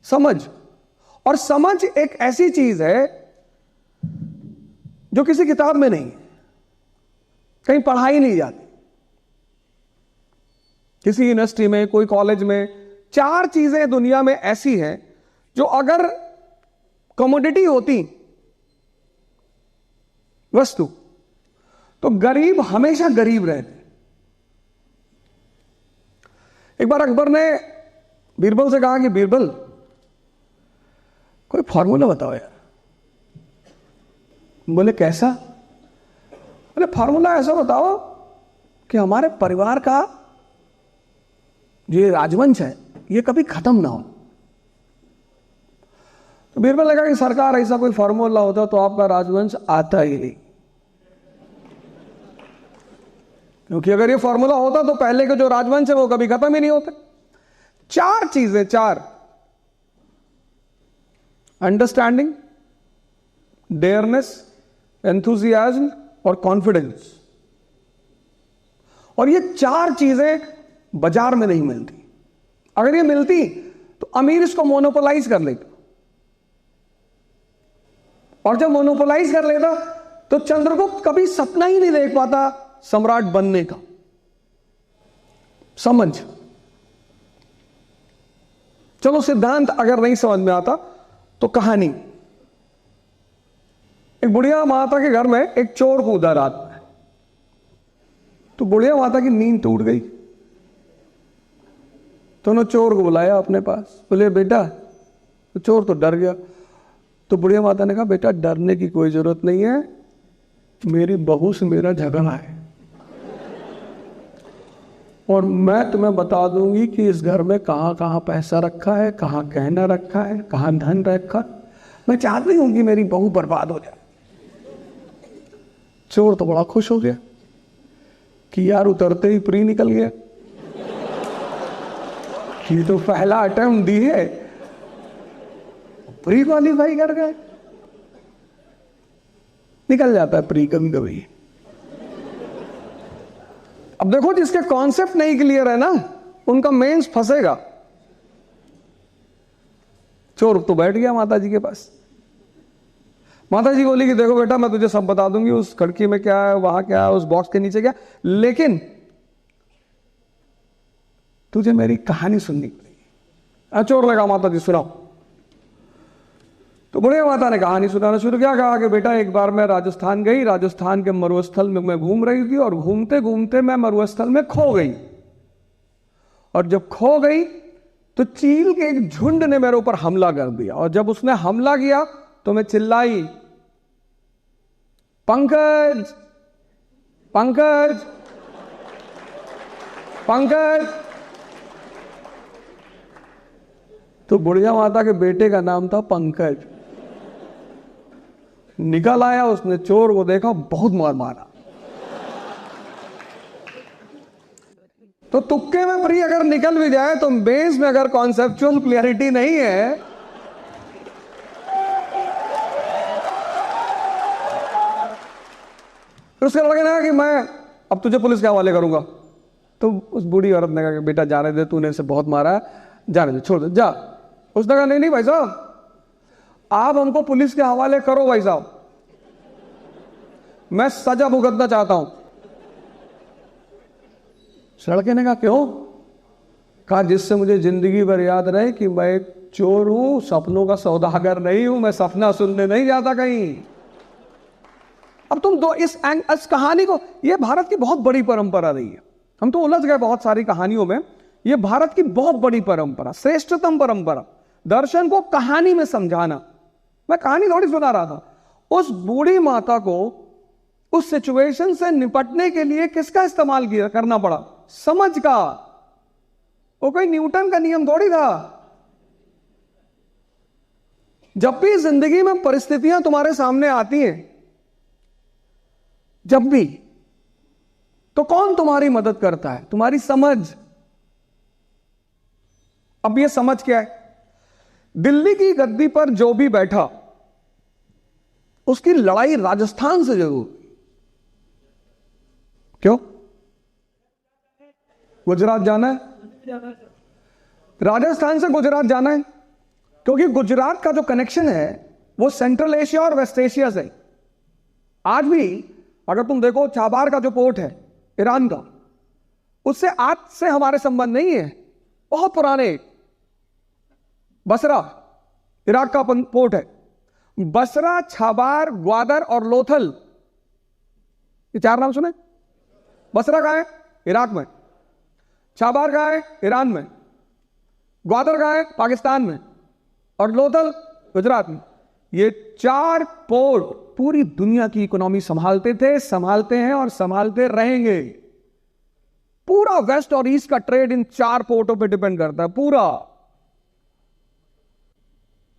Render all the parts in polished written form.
समझ। और समझ एक ऐसी चीज है जो किसी किताब में नहीं, कहीं पढ़ाई नहीं जाती। किसी यूनिवर्सिटी में, कोई कॉलेज में 4 चीजें दुनिया में ऐसी हैं जो अगर कमोडिटी होती, वस्तु, तो गरीब हमेशा गरीब रहते। एक बार अकबर ने बीरबल से कहा कि बीरबल, कोई फॉर्मूला बताओ यार। बोले कैसा? बोले फॉर्मूला ऐसा बताओ कि हमारे परिवार का जो ये राजवंश है ये कभी खत्म ना हो। तो बीरबल ने कहा कि सरकार ऐसा कोई फॉर्मूला होता तो आपका राजवंश आता ही नहीं, क्योंकि अगर ये फॉर्मूला होता तो पहले के जो राजवंश है वो कभी खत्म ही नहीं होते। 4 चीजें, 4: अंडरस्टैंडिंग, डेयरनेस, एंथुजियाज्म और कॉन्फिडेंस। और ये 4 चीजें बाजार में नहीं मिलती। अगर ये मिलती तो अमीर इसको मोनोपोलाइज कर लेता, और जब मोनोपोलाइज कर लेता तो चंद्रगुप्त कभी सपना ही नहीं देख पाता सम्राट बनने का। समझ। चलो सिद्धांत अगर नहीं समझ में आता तो कहानी। एक बुढ़िया माता के घर में एक चोर कूदा रात में, तो बुढ़िया माता की नींद टूट गई। तो उन्होंने चोर को बुलाया अपने पास, बोले बेटा। तो चोर तो डर गया। तो बुढ़िया माता ने कहा बेटा डरने की कोई जरूरत नहीं है, मेरी बहू से मेरा झगड़ा है और मैं तुम्हें बता दूंगी कि इस घर में कहां कहां पैसा रखा है, कहां गहना रखा है, कहां धन रखा। मैं चाहती हूं कि मेरी बहू बर्बाद हो जाए। चोर तो बड़ा खुश हो गया कि यार उतरते ही प्री निकल गया, ये तो पहला अटेम्प्ट दी है, प्री क्वालीफाई कर गए। निकल जाता है प्री कभी कभी। अब देखो जिसके कॉन्सेप्ट नहीं क्लियर है ना, उनका मेंस फंसेगा। चोर तो बैठ गया माता जी के पास। माता जी बोली कि देखो बेटा मैं तुझे सब बता दूंगी, उस खिड़की में क्या है, वहां क्या है, उस बॉक्स के नीचे क्या, लेकिन तुझे मेरी कहानी सुननी पड़ेगी। चोर लगा माता जी सुनाओ। तो बुढ़िया माता ने कहानी सुनाना शुरू किया। कहा कि बेटा एक बार मैं राजस्थान गई, राजस्थान के मरुस्थल में मैं घूम रही थी और घूमते घूमते मैं मरुस्थल में खो गई। और जब खो गई तो चील के एक झुंड ने मेरे ऊपर हमला कर दिया, और जब उसने हमला किया तो मैं चिल्लाई पंकज पंकज पंकज। तो बुढ़िया माता के बेटे का नाम था पंकज। निकल आया, उसने चोर को देखा, बहुत मार मारा। तो तुक्के में प्री अगर निकल भी जाए तो बेस में अगर कॉन्सेप्चुअल क्लियरिटी नहीं है तो उसके लड़के ने कहा कि मैं अब तुझे पुलिस के हवाले करूंगा। तो उस बूढ़ी औरत ने कहा कि बेटा जाने दे, तूने इसे बहुत मारा है, जाने दे, छोड़ दे, जा। उसने कहा नहीं नहीं भाई साहब, आप हमको पुलिस के हवाले करो भाई साहब, मैं सजा भुगतना चाहता हूं। लड़के ने कहा क्यों? कहा जिससे मुझे जिंदगी भर याद रहे कि मैं एक चोर हूं, सपनों का सौदागर नहीं हूं, मैं सपना सुनने नहीं जाता कहीं। अब तुम दो इस कहानी को, यह भारत की बहुत बड़ी परंपरा रही है। हम तो उलझ गए बहुत सारी कहानियों में। यह भारत की बहुत बड़ी परंपरा, श्रेष्ठतम परंपरा, दर्शन को कहानी में समझाना। मैं कहानी थोड़ी सुना रहा था। उस बूढ़ी माता को उस सिचुएशन से निपटने के लिए किसका इस्तेमाल करना पड़ा? समझ का। वो कोई न्यूटन का नियम थोड़ी था। जब भी जिंदगी में परिस्थितियां तुम्हारे सामने आती हैं, जब भी, तो कौन तुम्हारी मदद करता है? तुम्हारी समझ। अब ये समझ क्या है? दिल्ली की गद्दी पर जो भी बैठा उसकी लड़ाई राजस्थान से जरूर। क्यों? गुजरात जाना है, राजस्थान से गुजरात जाना है, क्योंकि गुजरात का जो कनेक्शन है वो सेंट्रल एशिया और वेस्ट एशिया से। आज भी अगर तुम देखो चाबार का जो पोर्ट है ईरान का, उससे आज से हमारे संबंध नहीं है, बहुत पुराने। बसरा इराक का पोर्ट है। बसरा, छाबार, ग्वादर और लोथल, ये 4 नाम सुने। बसरा कहां है? इराक में। छाबार कहां है? ईरान में। ग्वादर कहां है? पाकिस्तान में। और लोथल गुजरात में। ये 4 पोर्ट पूरी दुनिया की इकोनॉमी संभालते थे, संभालते हैं और संभालते रहेंगे। पूरा वेस्ट और ईस्ट का ट्रेड इन 4 पोर्टों पे डिपेंड करता है, पूरा।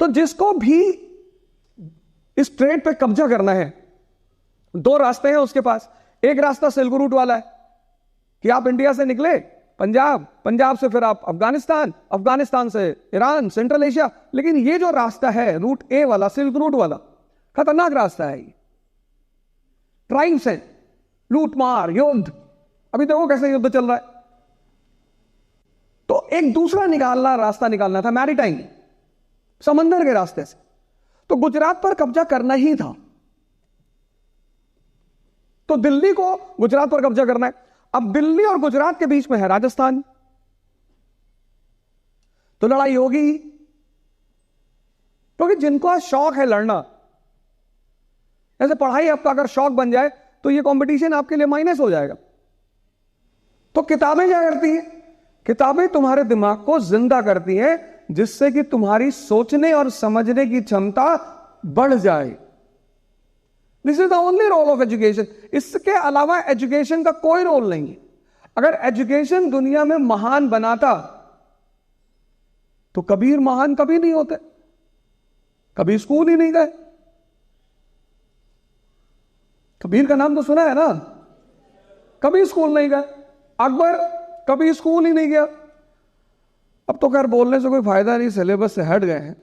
तो जिसको भी इस ट्रेड पे कब्जा करना है, 2 रास्ते हैं उसके पास। एक रास्ता सिल्क रूट वाला है कि आप इंडिया से निकले पंजाब, पंजाब से फिर आप अफगानिस्तान, अफगानिस्तान से ईरान, सेंट्रल एशिया। लेकिन ये जो रास्ता है रूट ए वाला, सिल्क रूट वाला, खतरनाक रास्ता है। ट्राइब्स है, लूटमार, युद्ध। अभी देखो कैसे युद्ध चल रहा है। तो एक दूसरा रास्ता निकालना था, मैरीटाइम, समंदर के रास्ते से। तो गुजरात पर कब्जा करना ही था। तो दिल्ली को गुजरात पर कब्जा करना है। अब दिल्ली और गुजरात के बीच में है राजस्थान, तो लड़ाई होगी। क्योंकि जिनको शौक है लड़ना, ऐसे पढ़ाई आपका अगर शौक बन जाए तो ये कंपटीशन आपके लिए माइनस हो जाएगा। तो किताबें क्या करती हैं? किताबें तुम्हारे दिमाग को जिंदा करती हैं, जिससे कि तुम्हारी सोचने और समझने की क्षमता बढ़ जाए। This is the only role of education. इसके अलावा एजुकेशन का कोई रोल नहीं है। अगर एजुकेशन दुनिया में महान बनाता तो कबीर महान कभी नहीं होते, कभी स्कूल ही नहीं गए। कबीर का नाम तो सुना है ना, कभी स्कूल नहीं गए। अकबर कभी स्कूल ही नहीं गया। अब तो खैर बोलने से कोई फायदा नहीं, सिलेबस से हट गए हैं।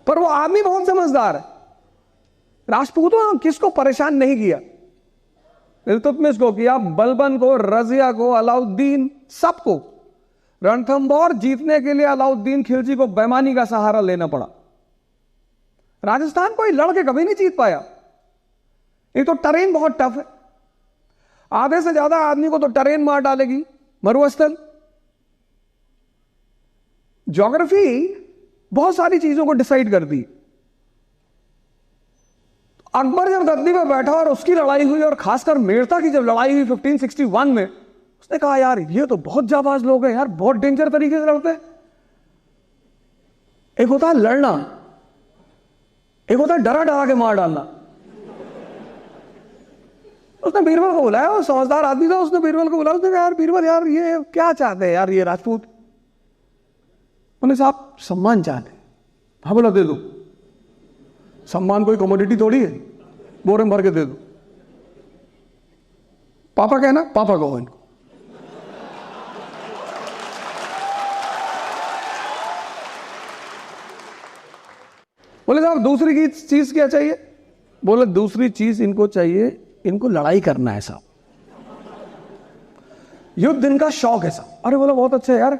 पर वो आदमी बहुत समझदार है। राजपूतों ने किसको परेशान नहीं किया? इल्तुतमिश को किया, बलबन को, रजिया को, अलाउद्दीन, सबको। रणथंभौर जीतने के लिए अलाउद्दीन खिलजी को बेईमानी का सहारा लेना पड़ा। राजस्थान कोई लड़के कभी नहीं जीत पाया। एक तो टरेन बहुत टफ है, आधे से ज्यादा आदमी को तो टरेन मार डालेगी, मरुस्थल। ज्योग्राफी बहुत सारी चीजों को डिसाइड करती। अकबर जब गद्दी पर बैठा और उसकी लड़ाई हुई, और खासकर मेड़ता की जब लड़ाई हुई 1561 में, उसने कहा यार ये तो बहुत जाबाज लोग हैं यार, बहुत डेंजर तरीके से लड़ते हैं। एक होता है लड़ना, एक होता है डरा डरा के मार डालना। उसने बीरबल को बुलाया, वो समझदार आदमी था, उसने बीरबल को बुलाया। उसने कहा यार बीरबल, यार ये क्या चाहते हैं यार ये राजपूत? उन्हें साहब सम्मान चाहते। हाँ बोला दे दो। सम्मान कोई कमोडिटी थोड़ी है, बोरे में भर के दे दो। पापा कहना, पापा कहो इनको। बोले साहब दूसरी चीज क्या चाहिए? बोले दूसरी चीज इनको चाहिए, इनको लड़ाई करना है साहब, युद्ध इनका शौक है साहब। अरे बोला बहुत अच्छा है यार,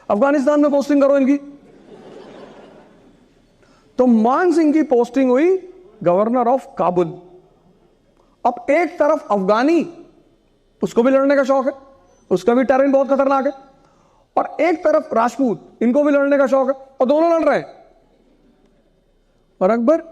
अफगानिस्तान में पोस्टिंग करो इनकी। तो मान सिंह की पोस्टिंग हुई गवर्नर ऑफ काबुल। अब एक तरफ अफगानी, उसको भी लड़ने का शौक है, उसका भी टेरेन बहुत खतरनाक है, और एक तरफ राजपूत, इनको भी लड़ने का शौक है, और दोनों लड़ रहे हैं। और अकबर